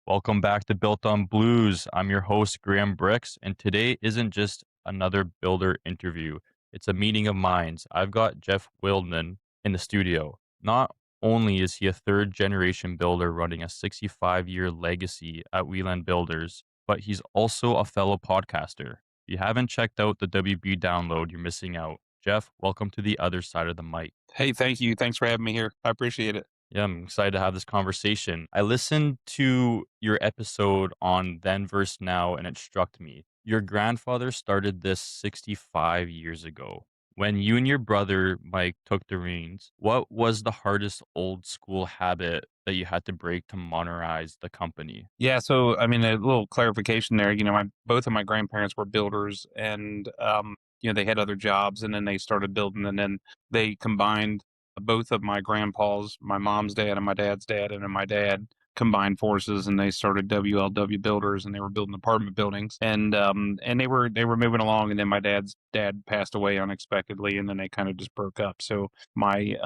Welcome back to Built on Blues. I'm your host, Graeme Bryks, and today isn't just another builder interview. It's a meeting of minds. I've got Jeff Wieland in the studio. Not only is he a third generation builder running a 65-year legacy at Wieland Builders, but he's also a fellow podcaster. If you haven't checked out the WB download, you're missing out. Jeff, welcome to the other side of the mic. Hey, thank you. Thanks for having me here. I appreciate it. Yeah, I'm excited to have this conversation. I listened to your episode on then versus now, and it struck me. Your grandfather started this 65 years ago. When you and your brother, Mike, took the reins, what was the hardest old school habit that you had to break to modernize the company? Yeah, so I mean, a little clarification there. Both of my grandparents were builders, and they had other jobs, and then they started building, and then they combined both of my grandpas, my mom's dad and my dad's dad, and then my dad combined forces, and they started WLW Builders, and they were building apartment buildings, and they were moving along, and then my dad's dad passed away unexpectedly, and then they kind of just broke up. So my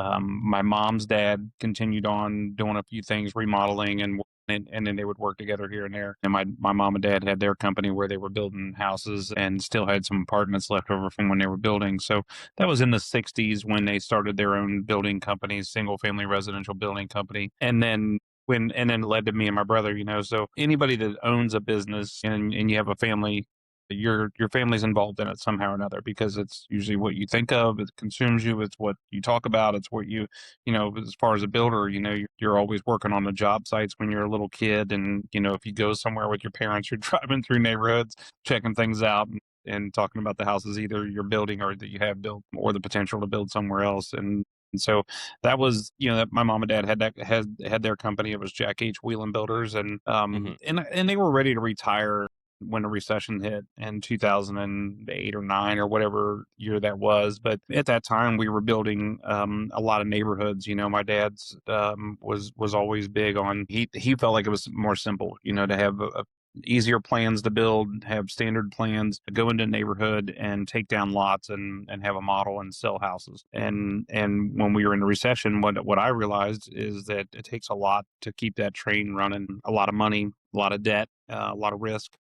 mom's dad continued on doing a few things, remodeling and then they would work together here and there. And my mom and dad had their company where they were building houses and still had some apartments left over from when they were building. So that was in the 60s when they started their own building company, single family residential building company. And then it led to me and my brother, so anybody that owns a business and you have a family, your family's involved in it somehow or another, because it's usually what you think of, it consumes you, it's what you talk about, it's what as far as a builder, you're always working on the job sites when you're a little kid. And if you go somewhere with your parents, you're driving through neighborhoods, checking things out and talking about the houses either you're building or that you have built, or the potential to build somewhere else. And so that was, that my mom and dad had their company. It was Jack H. Wieland Builders, and Hmm. and they were ready to retire when a recession hit in 2008 or 9 or whatever year that was. But at that time, we were building a lot of neighborhoods. My dad's was always big on, he felt like it was more simple, to have easier plans to build, have standard plans, go into a neighborhood and take down lots and have a model and sell houses. And when we were in a recession, what I realized is that it takes a lot to keep that train running, a lot of money, a lot of debt, a lot of risk.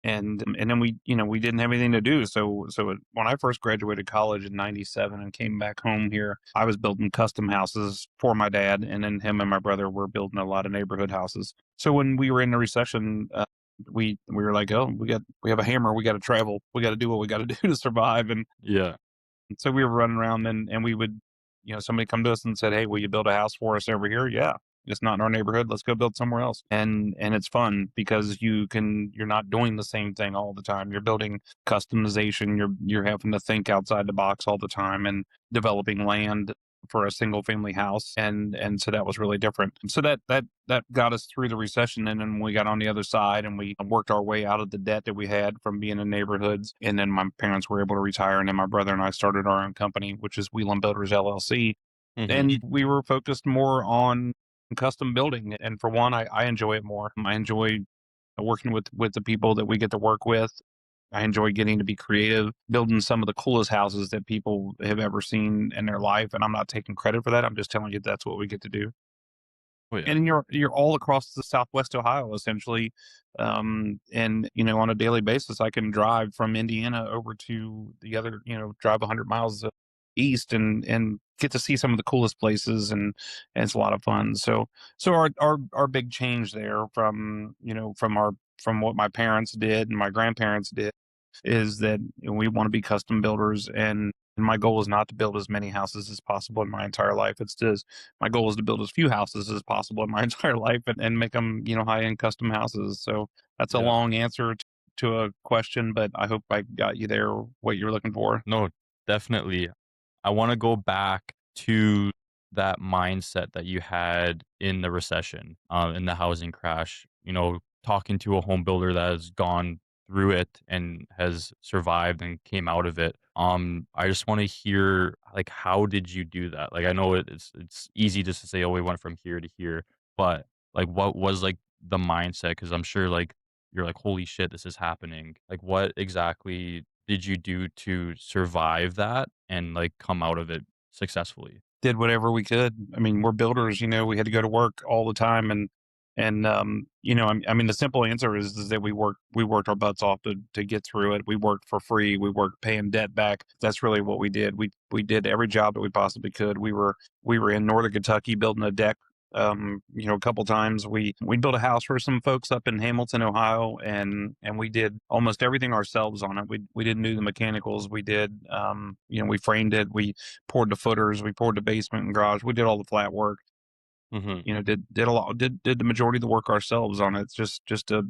And then we didn't have anything to do. So when I first graduated college in 97 and came back home here, I was building custom houses for my dad, and then him and my brother were building a lot of neighborhood houses. So when we were in the recession, we were like, oh, we have a hammer, we got to travel, we got to do what we got to do to survive. And Yeah. so we were running around, and we would, somebody come to us and said, hey, will you build a house for us over here? Yeah. It's not in our neighborhood. Let's go build somewhere else. And it's fun because you're not doing the same thing all the time. You're building customization. You're having to think outside the box all the time and developing land for a single family house. And so that was really different. So that got us through the recession. And then we got on the other side and we worked our way out of the debt that we had from being in neighborhoods. And then my parents were able to retire. And then my brother and I started our own company, which is Wieland Builders LLC. Hmm. And we were focused more on custom building. And for one, I enjoy it more. I enjoy working with the people that we get to work with. I enjoy getting to be creative, building some of the coolest houses that people have ever seen in their life. And I'm not taking credit for that. I'm just telling you that's what we get to do. Oh, yeah. And you're all across the Southwest Ohio, essentially. And on a daily basis, I can drive from Indiana over to the other, drive 100 miles east and get to see some of the coolest places, and it's a lot of fun. So our big change there from what my parents did and my grandparents did is that we want to be custom builders. And my goal is not to build as many houses as possible in my entire life. It's just my goal is to build as few houses as possible in my entire life, and make them, high end custom houses. So that's a Yeah. long answer to a question, but I hope I got you there what you're looking for. No, definitely. I want to go back to that mindset that you had in the recession, in the housing crash, talking to a home builder that has gone through it and has survived and came out of it. I just want to hear, like, how did you do that? Like, I know it's easy just to say, oh, we went from here to here, but like, what was like the mindset? Because I'm sure like you're like, holy shit, this is happening. Like, what exactly did you do to survive that and, like, come out of it successfully? Did whatever we could. I mean, we're builders, we had to go to work all the time, And I mean, the simple answer is that we worked our butts off to get through it. We worked for free. We worked paying debt back. That's really what we did. We did every job that we possibly could. We were in northern Kentucky building a deck. A couple times we built a house for some folks up in Hamilton, Ohio, and we did almost everything ourselves on it. We didn't do the mechanicals. We did, we framed it. We poured the footers. We poured the basement and garage. We did all the flat work. Hmm. Did a lot, did the majority of the work ourselves on it, just to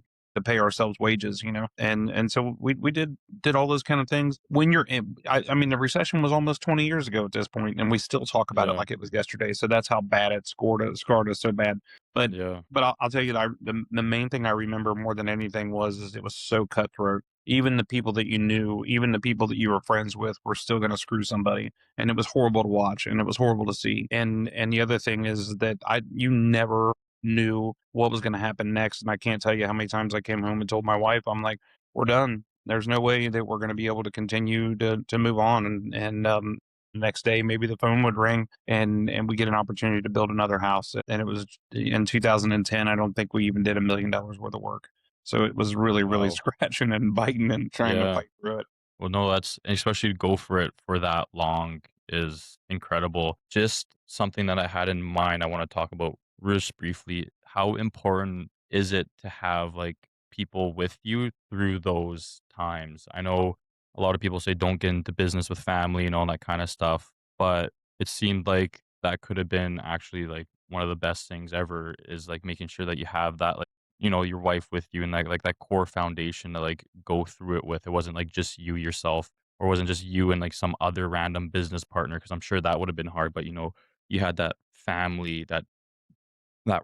pay ourselves wages, and so we did all those kind of things. When you're in, I mean, the recession was almost 20 years ago at this point, and we still talk about it Yeah. like it was yesterday. So that's how bad it scarred us so bad. But Yeah. I'll tell you that the main thing I remember more than anything is it was so cutthroat. Even the people that you knew, even the people that you were friends with, were still going to screw somebody, and it was horrible to watch, and it was horrible to see. And the other thing is that you never knew what was going to happen next. And I can't tell you how many times I came home and told my wife, I'm like, we're done. There's no way that we're going to be able to continue to move on. And the next day, maybe the phone would ring and we get an opportunity to build another house. And it was in 2010. I don't think we even did $1 million worth of work. So it was really, really Wow. scratching and biting and trying to Yeah. fight through it. Well, no, that's especially to go for it for that long is incredible. Just something that I had in mind, I want to talk about just briefly. How important is it to have like people with you through those times? I know a lot of people say don't get into business with family and all that kind of stuff, but it seemed like that could have been actually like one of the best things ever is like making sure that you have that your wife with you and like that core foundation to like go through it with. It wasn't like just you yourself or it wasn't just you and like some other random business partner because I'm sure that would have been hard, but you had that family, that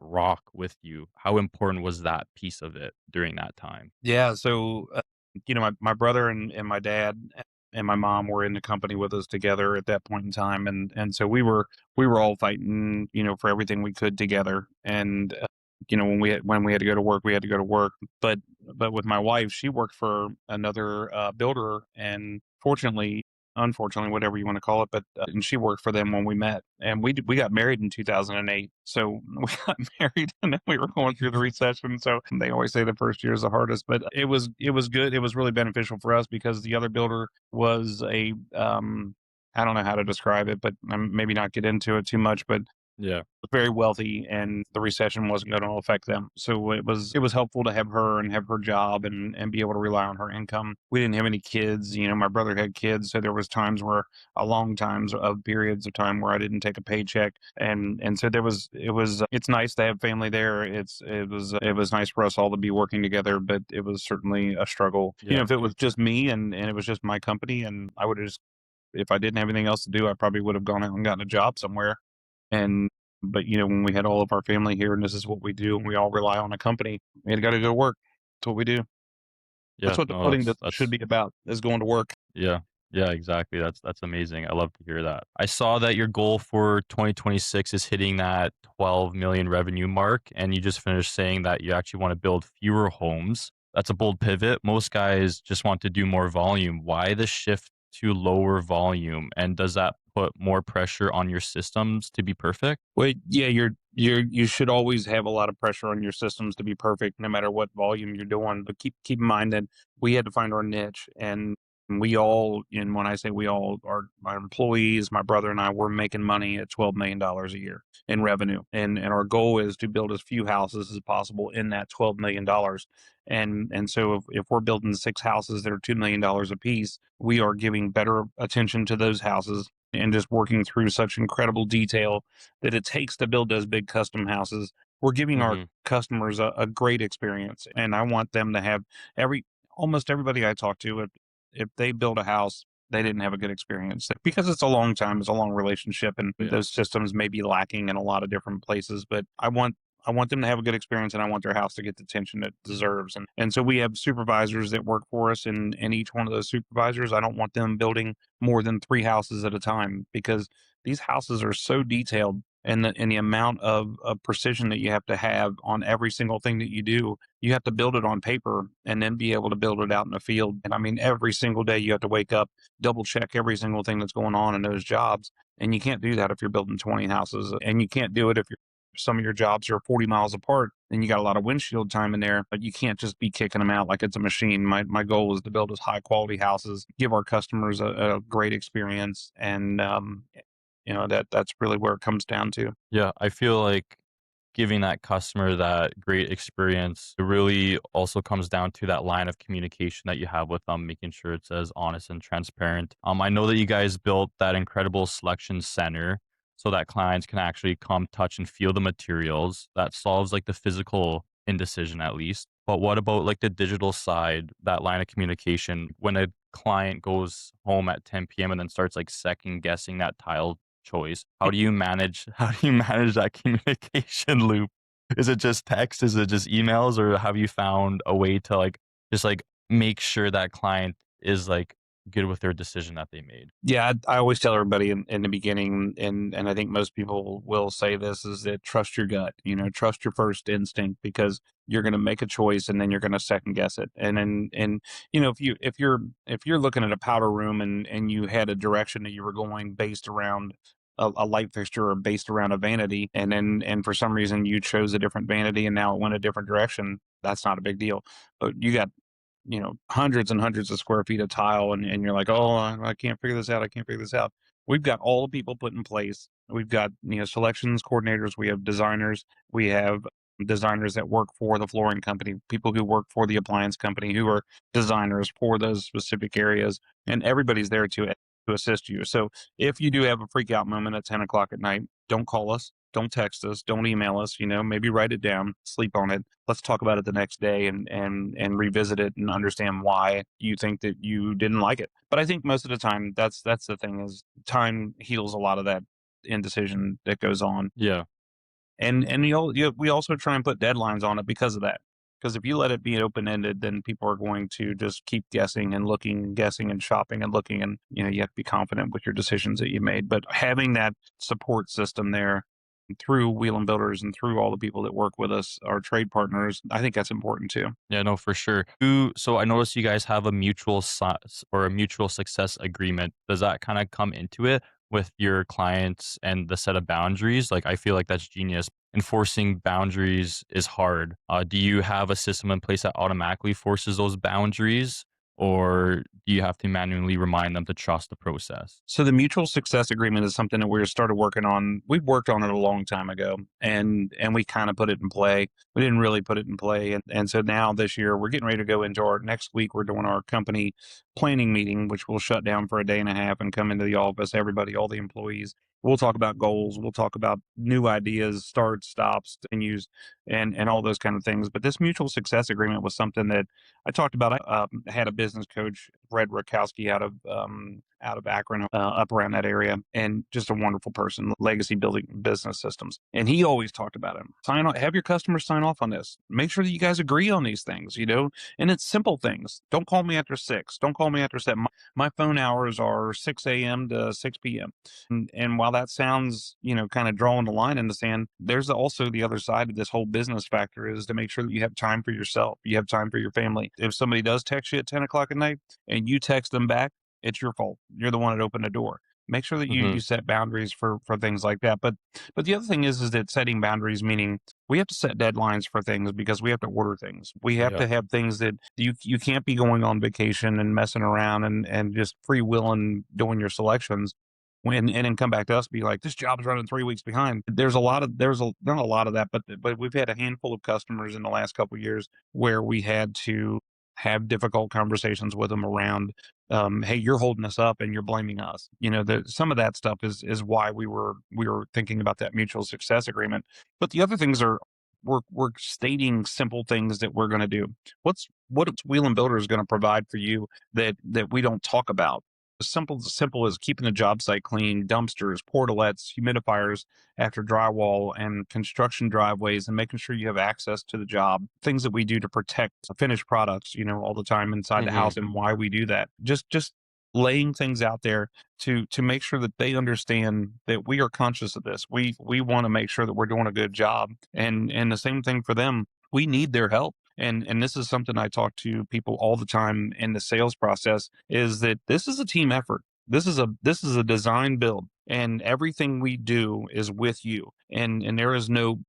rock with you. How important was that piece of it during that time? Yeah, so, my brother and my dad and my mom were in the company with us together at that point in time, and so we were all fighting, for everything we could together, and, when we had to go to work, we had to go to work, but with my wife, she worked for another, builder, and unfortunately, whatever you wanna call it, but, and she worked for them when we met, and we got married in 2008, so we got married, and then we were going through the recession, so they always say the first year is the hardest, but it was good, it was really beneficial for us because the other builder was I don't know how to describe it, but, maybe not get into it too much, but Yeah. very wealthy and the recession wasn't going to affect them. So it was helpful to have her and have her job and be able to rely on her income. We didn't have any kids, my brother had kids, so there was times where a long times of periods of time where I didn't take a paycheck and so it's nice to have family there. It was nice for us all to be working together, but it was certainly a struggle. Yeah. If it was just me and it was just my company and I would have just if I didn't have anything else to do, I probably would have gone out and gotten a job somewhere and but when we had all of our family here and this is what we do and we all rely on a company, we got to go to work. That's what we do. That's Yeah. what the No, building should that's be about is going to work. yeah. Yeah, exactly. That's amazing. I love to hear that. I saw that your goal for 2026 is hitting that 12 million revenue mark, and you just finished saying that you actually want to build fewer homes. That's a bold pivot. Most guys just want to do more volume. Why the shift to lower volume? And does that put more pressure on your systems to be perfect? Well, yeah, you should always have a lot of pressure on your systems to be perfect, no matter what volume you're doing. But keep in mind that we had to find our niche, and we all, and when I say we all, are my employees, my brother and I, we're making money at $12 million a year in revenue, and our goal is to build as few houses as possible in that $12 million. And so if we're building 6 houses that are $2 million a piece, we are giving better attention to those houses and just working through such incredible detail that it takes to build those big custom houses. We're giving our Mhm. customers a great experience, and I want them to have every almost everybody I talk to, if they build a house, they didn't have a good experience because it's a long time, it's a long relationship, and Yeah. those systems may be lacking in a lot of different places. But I want them to have a good experience, and I want their house to get the attention it deserves. And so we have supervisors that work for us, and each one of those supervisors, I don't want them building more than 3 houses at a time because these houses are so detailed and the amount of precision that you have on every single thing that you do, you have to build it on paper and then be able to build it out in the field. And I mean, every single day you have to wake up, double check every single thing that's going on in those jobs. And you can't do that if you're building 20 houses. And you can't do it if some of your jobs are 40 miles apart and you got a lot of windshield time in there, but you can't just be kicking them out like it's a machine. My goal is to build as high quality houses, give our customers a great experience, and that's really where it comes down to. Yeah, I feel like giving that customer that great experience, it really also comes down to that line of communication that you have with them, making sure it's as honest and transparent. I know that you guys built that incredible selection center so that clients can actually come, touch, and feel the materials. That solves like the physical indecision at least. But what about like the digital side, that line of communication when a client goes home at 10 p.m. and then starts like second guessing that tile choice? How do you manage that communication loop? Is it just text? Is it just emails? Or have you found a way to like just like make sure that client is like good with their decision that they made? Yeah, I always tell everybody in the beginning, and I think most people will say this, is that trust your gut. Trust your first instinct, because you're going to make a choice and then you're going to second guess it. And if you're looking at a powder room and you had a direction that you were going based around a light fixture or based around a vanity, and for some reason you chose a different vanity and now it went a different direction, that's not a big deal. But you got hundreds and hundreds of square feet of tile, and you're like, oh, I can't figure this out. I can't figure this out. We've got all the people put in place. We've got, selections coordinators. We have designers. We have designers that work for the flooring company, people who work for the appliance company who are designers for those specific areas. And everybody's there to assist you. So if you do have a freak out moment at 10 o'clock at night, don't call us. Don't text us, don't email us, maybe write it down, sleep on it. Let's talk about it the next day and revisit it and understand why you think that you didn't like it. But I think most of the time that's the thing, is time heals a lot of that indecision that goes on. Yeah. And we also try and put deadlines on it because of that. Because if you let it be open ended, then people are going to just keep guessing and looking and guessing and shopping and looking, and you have to be confident with your decisions that you made. But having that support system there through Wieland Builders and through all the people that work with us, our trade partners, I think that's important too. Yeah, no, for sure. So I noticed you guys have a or a mutual success agreement. Does that kind of come into it with your clients and the set of boundaries? Like, I feel like that's genius. Enforcing boundaries is hard. Do you have a system in place that automatically forces those boundaries, or do you have to manually remind them to trust the process? So the mutual success agreement is something that we started working on. We've worked on it a long time ago, and we kind of put it in play. We didn't really put it in play, and so now this year we're getting ready to go into our next week. We're doing our company planning meeting, which will shut down for a day and a half and come into the office. Everybody, all the employees. We'll talk about goals. We'll talk about new ideas, starts, stops, continues, and all those kind of things. But this mutual success agreement was something that I talked about. I had a business coach, Red Rakowski, out of Akron, up around that area, and just a wonderful person, legacy building business systems. And he always talked about it. Sign on, have your customers sign off on this. Make sure that you guys agree on these things, and it's simple things. Don't call me after 6. Don't call me after 7. My phone hours are 6 a.m. to 6 p.m. And while that sounds, kind of drawing the line in the sand, there's also the other side of this whole business factor, is to make sure that you have time for yourself. You have time for your family. If somebody does text you at 10 o'clock at night and you text them back, it's your fault. You're the one that opened the door. Make sure that you Hmm. you set boundaries for things like that. But the other thing is that setting boundaries, meaning we have to set deadlines for things, because we have to order things. We have Yeah. to have things that you can't be going on vacation and messing around and just freewheeling doing your selections and then come back to us and be like, this job's running 3 weeks behind. Not a lot of that, but we've had a handful of customers in the last couple of years where we had to have difficult conversations with them around, hey, you're holding us up and you're blaming us. Some of that stuff is why we were thinking about that mutual success agreement. But the other things are, we're stating simple things that we're going to do. What's Wieland Builders going to provide for you that we don't talk about? Simple as keeping the job site clean, dumpsters, portalets, humidifiers after drywall, and construction driveways, and making sure you have access to the job. Things that we do to protect finished products, all the time inside the Hmm. house, and why we do that. Just laying things out there to make sure that they understand that we are conscious of this. We want to make sure that we're doing a good job, and the same thing for them. We need their help. And this is something I talk to people all the time in the sales process, is that this is a team effort. This is a design build, and everything we do is with you. And there is no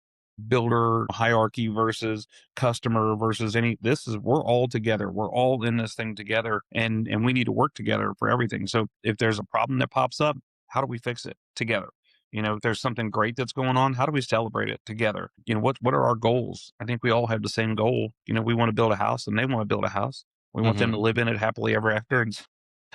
builder hierarchy versus customer versus any. This is, we're all together. We're all in this thing together, and we need to work together for everything. So if there's a problem that pops up, how do we fix it together? If there's something great that's going on, how do we celebrate it together? What are our goals? I think we all have the same goal. We want to build a house and they want to build a house. We want them to Mhm. live in it happily ever after. And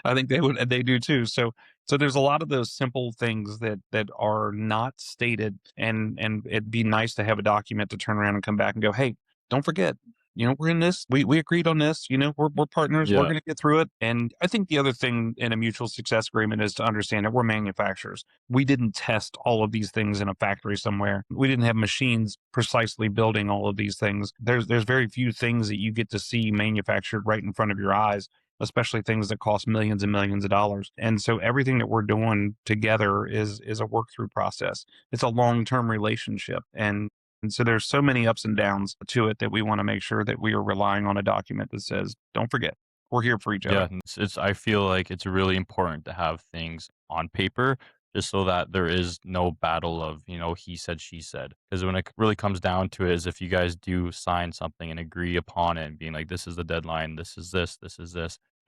I think they do too. So there's a lot of those simple things that are not stated, and it'd be nice to have a document to turn around and come back and go, hey, don't forget, we're in this. We agreed on this. We're partners. We're Yeah. going to get through it. And I think the other thing in a mutual success agreement is to understand that we're manufacturers. We didn't test all of these things in a factory somewhere. We didn't have machines precisely building all of these things. There's very few things that you get to see manufactured right in front of your eyes, especially things that cost millions and millions of dollars. And so everything that we're doing together is a work through process. It's a long-term relationship. And so there's so many ups and downs to it that we want to make sure that we are relying on a document that says, don't forget, we're here for each Yeah, other. and it's I feel like it's really important to have things on paper just so that there is no battle of, he said, she said. Because when it really comes down to it is if you guys do sign something and agree upon it and being like, this is the deadline, this is this,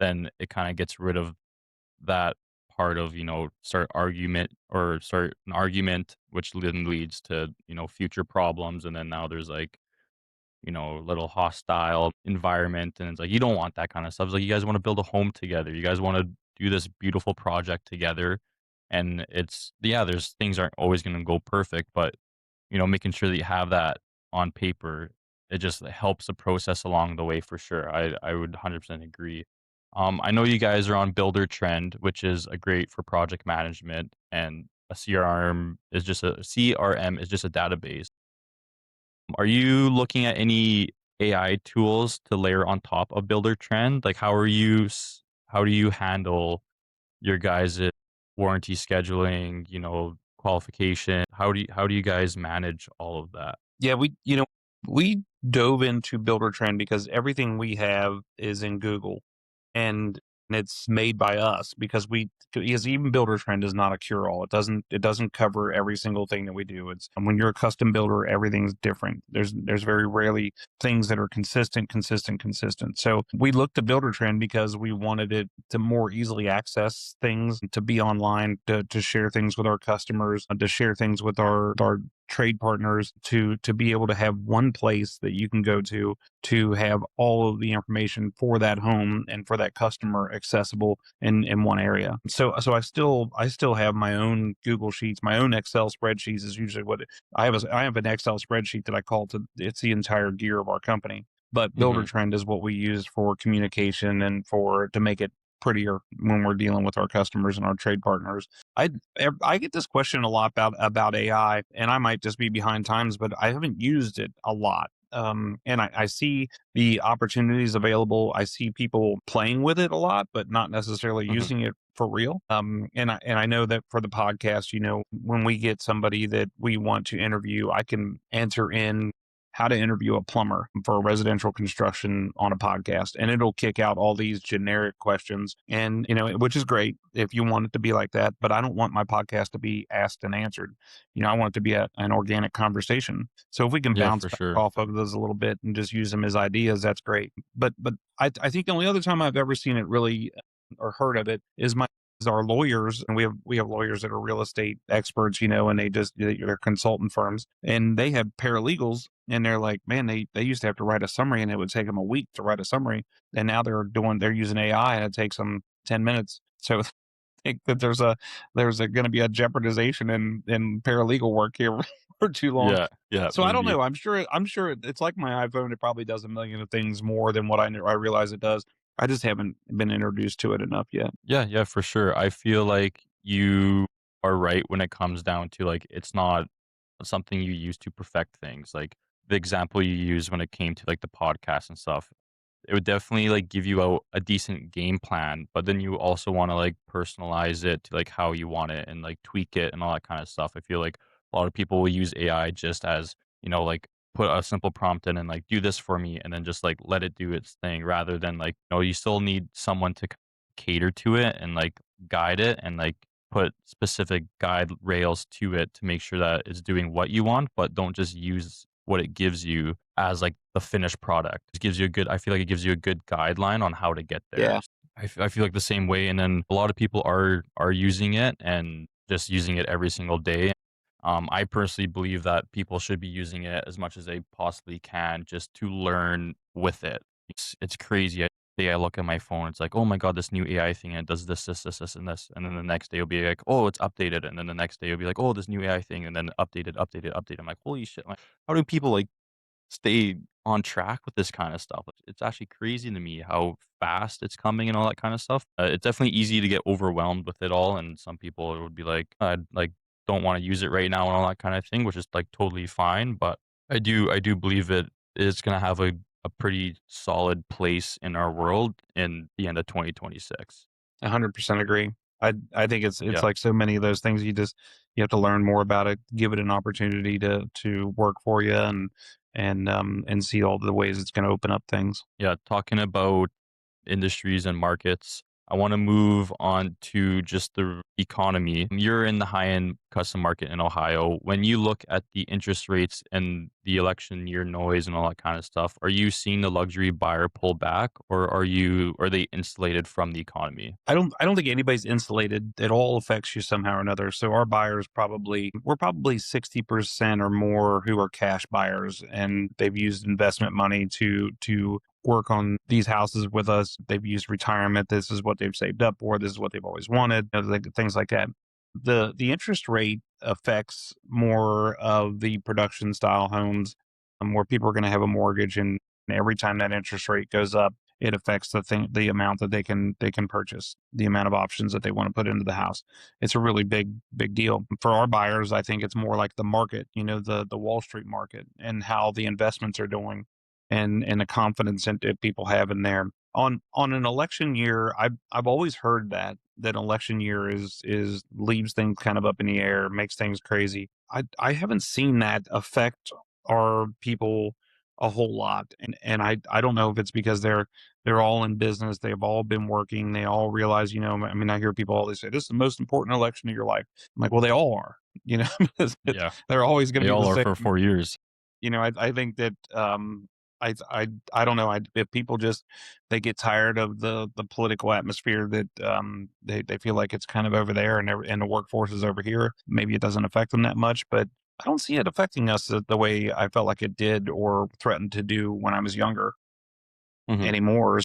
then it kind of gets rid of that part of, start an argument, which then leads to, future problems. And then now there's like, little hostile environment, and it's like, you don't want that kind of stuff. It's like, you guys wanna build a home together. You guys wanna do this beautiful project together, and it's yeah, there's things aren't always gonna go perfect, but, making sure that you have that on paper, it just helps the process along the way for sure. I would 100% agree. I know you guys are on Builder Trend, which is a great for project management, and a CRM is just a database. Are you looking at any AI tools to layer on top of Builder Trend? Like, how do you handle your guys' warranty scheduling, qualification? How do you guys manage all of that? Yeah, we dove into Builder Trend because everything we have is in Google, and it's made by us because even Builder Trend is not a cure all. It doesn't cover every single thing that we do. It's when you're a custom builder, everything's different. There's very rarely things that are consistent. So we looked to Builder Trend because we wanted it to more easily access things, to be online, to share things with our customers, to share things with our trade partners, to be able to have one place that you can go to have all of the information for that home and for that customer accessible in one area. So I still have my own Google Sheets, my own Excel spreadsheets is usually I have an Excel spreadsheet that I call it's the entire gear of our company. But Builder Mhm, Trend is what we use for communication and to make it prettier when we're dealing with our customers and our trade partners. I I get this question a lot about AI, and I might just be behind times, but I haven't used it a lot. And I see the opportunities available. I see people playing with it a lot, but not necessarily mhm. using it for real. And I know that for the podcast, when we get somebody that we want to interview, I can enter in how to interview a plumber for residential construction on a podcast, and it'll kick out all these generic questions, and which is great if you want it to be like that. But I don't want my podcast to be asked and answered. I want it to be an organic conversation. So if we can Yeah, bounce for back sure. off of those a little bit and just use them as ideas, that's great. But I think the only other time I've ever seen it really or heard of it is our lawyers, and we have lawyers that are real estate experts, and they're consultant firms, and they have paralegals, and they're like, man, they used to have to write a summary, and it would take them a week to write a summary, and now they're using AI, and it takes them 10 minutes. So I think that there's going to be a jeopardization in paralegal work here for too long. Yeah, yeah, So I don't maybe. know. I'm sure it's like my iPhone. It probably does a million of things more than what I realize it does. I just haven't been introduced to it enough yet. Yeah, yeah, for sure. I feel like you are right when it comes down to, like, it's not something you use to perfect things. Like, the example you use when it came to, like, the podcast and stuff, it would definitely, like, give you a decent game plan, but then you also wanna, like, personalize it to, like, how you want it and, like, tweak it and all that kinda stuff. I feel like a lot of people will use AI just as, like, put a simple prompt in and, like, "Do this for me," and then just, like, let it do its thing rather than, like, you still need someone to cater to it and, like, guide it and, like, put specific guide rails to it to make sure that it's doing what you want, but don't just use what it gives you as like the finished product. It gives you a good, I feel like it gives you a good guideline on how to get there. Yeah, I feel like the same way. And then a lot of people are using it and just using it every single day. I personally believe that people should be using it as much as they possibly can just to learn with it. It's crazy. I look at my phone, it's like, oh my god, this new AI thing, and it does this, and this, and then the next day it'll be like, oh, it's updated, and then the next day it'll be like, oh, this new AI thing, and then updated. I'm like, holy shit! Like, how do people like stay on track with this kind of stuff? It's actually crazy to me how fast it's coming and all that kind of stuff. It's definitely easy to get overwhelmed with it all, and some people would be like, I like don't want to use it right now and all that kind of thing, which is like totally fine. But I do believe it is going to have a pretty solid place in our world in the end of 2026. 100% agree. I think it's Yeah. like so many of those things. You have to learn more about it, give it an opportunity to work for you, and see all the ways it's going to open up things. Yeah. Talking about industries and markets, I want to move on to just the economy. You're in the high end custom market in Ohio. When you look at the interest rates and the election year noise and all that kind of stuff, are you seeing the luxury buyer pull back, or are they insulated from the economy? I don't think anybody's insulated. It all affects you somehow or another. So our buyers we're probably 60% or more who are cash buyers, and they've used investment money to work on these houses with us. They've used retirement. This is what they've saved up for. This is what they've always wanted. Things like that. The interest rate affects more of the production style homes, where people are going to have a mortgage, and every time that interest rate goes up, it affects the amount that they can purchase, the amount of options that they want to put into the house. It's a really big deal for our buyers. I think it's more like the market, the Wall Street market, and how the investments are doing, and the confidence that people have in there. On an election year, I've always heard that election year is leaves things kind of up in the air, makes things crazy. I haven't seen that affect our people a whole lot, and I don't know if it's because they're all in business, they've all been working, they all realize, I mean, I hear people always say this is the most important election of your life. I'm like, well, they all are, Yeah. they're always going They to be the all are same. for 4 years. I think that I don't know. If people just they get tired of the political atmosphere, that they feel like it's kind of over there, and the workforce is over here. Maybe it doesn't affect them that much, but I don't see it affecting us the way I felt like it did or threatened to do when I was younger Mhm. anymore.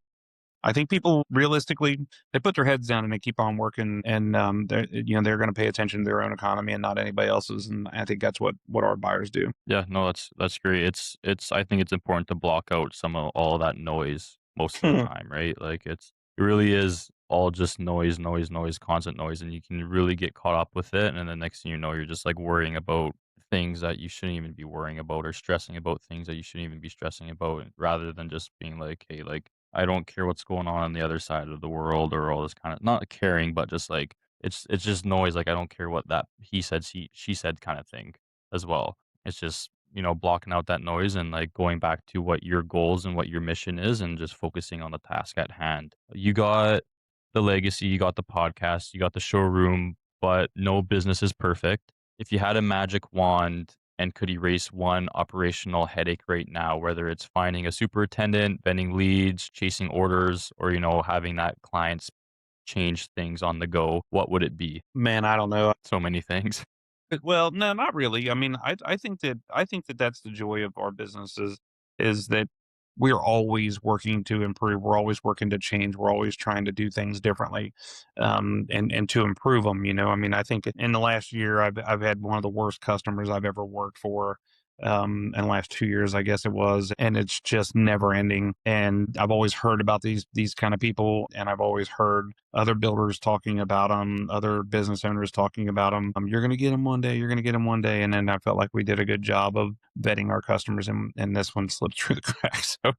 I think people realistically they put their heads down and they keep on working, and they're going to pay attention to their own economy and not anybody else's. And I think that's what our buyers do. Yeah, no, that's great. It's I think it's important to block out some of all of that noise most of the time, right? Like it really is all just noise, constant noise, and you can really get caught up with it. And then the next thing you know, you're just like worrying about things that you shouldn't even be worrying about, or stressing about things that you shouldn't even be stressing about, rather than just being like, hey, like I don't care what's going on the other side of the world, or all this kind of, not caring, but just like it's just noise. Like I don't care what that he said, she said kind of thing as well. It's just, blocking out that noise and like going back to what your goals and what your mission is, and just focusing on the task at hand. You got the legacy, you got the podcast, you got the showroom, but no business is perfect. If you had a magic wand and could erase one operational headache right now, whether it's finding a superintendent, vending leads, chasing orders, or, having that clients change things on the go, what would it be? Man, I don't know. So many things. Well, no, not really. I mean, I think that that's the joy of our businesses, is that we're always working to improve. We're always working to change. We're always trying to do things differently, and to improve them. I mean, I think in the last year, I've had one of the worst customers I've ever worked for. In the last 2 years, I guess it was, and it's just never ending. And I've always heard about these kind of people, and I've always heard other builders talking about them, other business owners talking about them. You're going to get them one day. You're going to get them one day. And then I felt like we did a good job of vetting our customers, and this one slipped through the cracks. So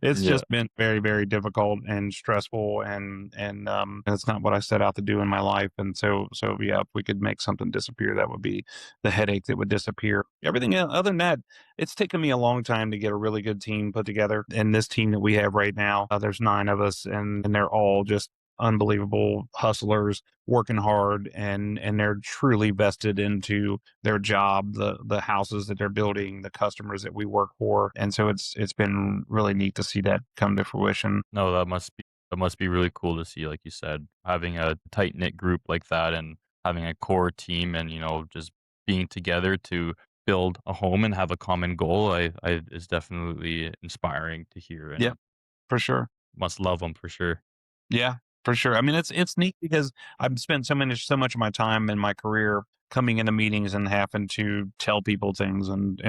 it's Yeah. just been very, very difficult and stressful, and it's not what I set out to do in my life. And so yeah, if we could make something disappear, that would be the headache that would disappear. Everything other than that, it's taken me a long time to get a really good team put together. And this team that we have right now, there's 9 of us, and they're all just unbelievable hustlers working hard, and they're truly vested into their job, the houses that they're building, the customers that we work for. And so it's been really neat to see that come to fruition. No, that must be really cool to see, like you said, having a tight knit group like that and having a core team and, just being together to build a home and have a common goal. I is definitely inspiring to hear Yeah, and for sure. must love them for sure. Yeah, for sure. I mean, it's neat because I've spent so much of my time in my career coming into meetings and having to tell people things, and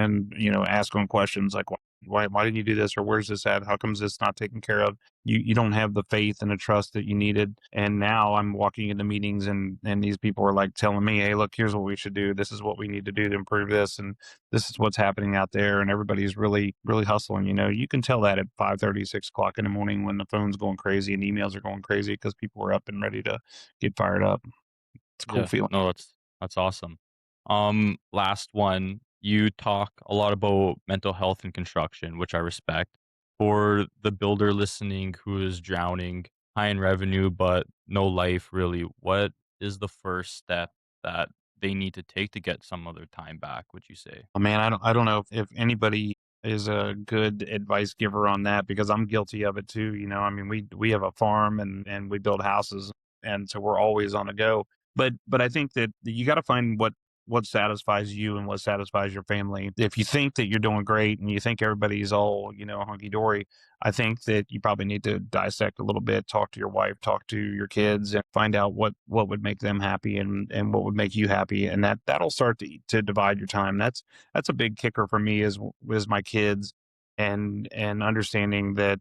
ask them questions like, why didn't you do this, or where's this at, how comes this not taken care of? You don't have the faith and the trust that you needed. And now I'm walking into meetings, and these people are like telling me, hey, look, here's what we should do, this is what we need to do to improve this, and this is what's happening out there. And everybody's really really hustling. You can tell that at 5:30, 6 o'clock in the morning when the phone's going crazy and emails are going crazy because people are up and ready to get fired up. It's a cool Yeah, feeling. no, that's awesome. Last one, you talk a lot about mental health and construction, which I respect. For the builder listening who is drowning, high in revenue but no life really, what is the first step that they need to take to get some of their time back, would you say? Oh, man, I don't know if anybody is a good advice giver on that, because I'm guilty of it too. I mean, we have a farm, and we build houses, and so we're always on the go. But I think that you got to find what satisfies you and what satisfies your family. If you think that you're doing great and you think everybody's all, hunky dory, I think that you probably need to dissect a little bit, talk to your wife, talk to your kids, and find out what would make them happy, and what would make you happy, and that'll start to divide your time. That's a big kicker for me, is my kids, and understanding that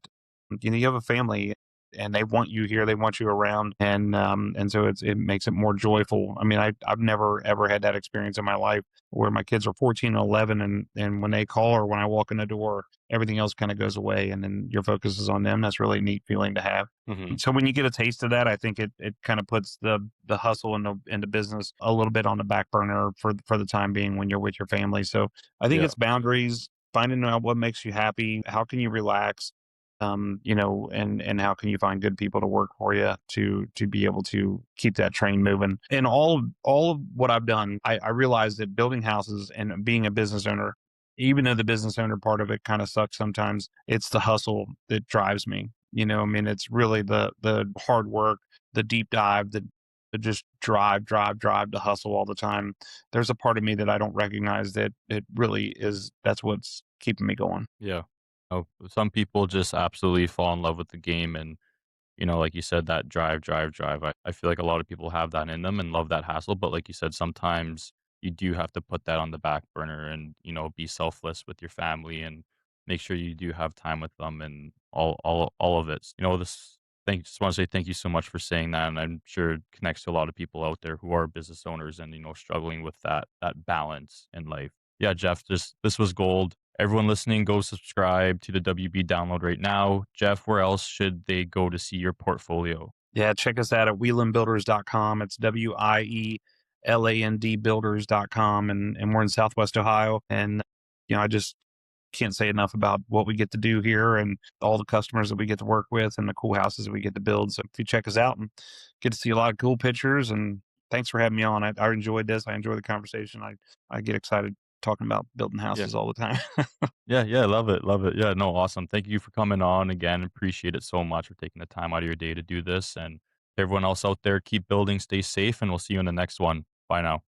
you have a family, and they want you here, they want you around, and so it makes it more joyful. I mean, I've never ever had that experience in my life where my kids are 14 and 11, and when they call or when I walk in the door, everything else kind of goes away, and then your focus is on them. That's a really neat feeling to have. Mhm. And so when you get a taste of that, I think it kind of puts the hustle and the business a little bit on the back burner for the time being when you're with your family. So I think Yeah. it's boundaries, finding out what makes you happy, how can you relax, and how can you find good people to work for you to be able to keep that train moving. And all of what I've done, I realized that building houses and being a business owner, even though the business owner part of it kind of sucks sometimes, it's the hustle that drives me. I mean, it's really the hard work, the deep dive, the just drive to hustle all the time. There's a part of me that I don't recognize that it really is. That's what's keeping me going. Yeah. Oh, some people just absolutely fall in love with the game and, like you said, that drive. I feel like a lot of people have that in them and love that hassle. But like you said, sometimes you do have to put that on the back burner and, be selfless with your family and make sure you do have time with them and all of it. Just want to say thank you so much for saying that. And I'm sure it connects to a lot of people out there who are business owners and, struggling with that balance in life. Yeah, Jeff, this was gold. Everyone listening, go subscribe to the WB download right now. Jeff, where else should they go to see your portfolio? Yeah, check us out at wielandbuilders.com. It's WIELAND builders.com, and we're in Southwest Ohio. And I just can't say enough about what we get to do here, and all the customers that we get to work with, and the cool houses that we get to build. So if you check us out and get to see a lot of cool pictures, and thanks for having me on. I enjoyed this. I enjoy the conversation. I get excited talking about building Yeah. houses all the time. Yeah, love it, love it. Yeah, no, awesome. Thank you for coming on again. Appreciate it so much for taking the time out of your day to do this. And everyone else out there, keep building, stay safe, and we'll see you in the next one. Bye now.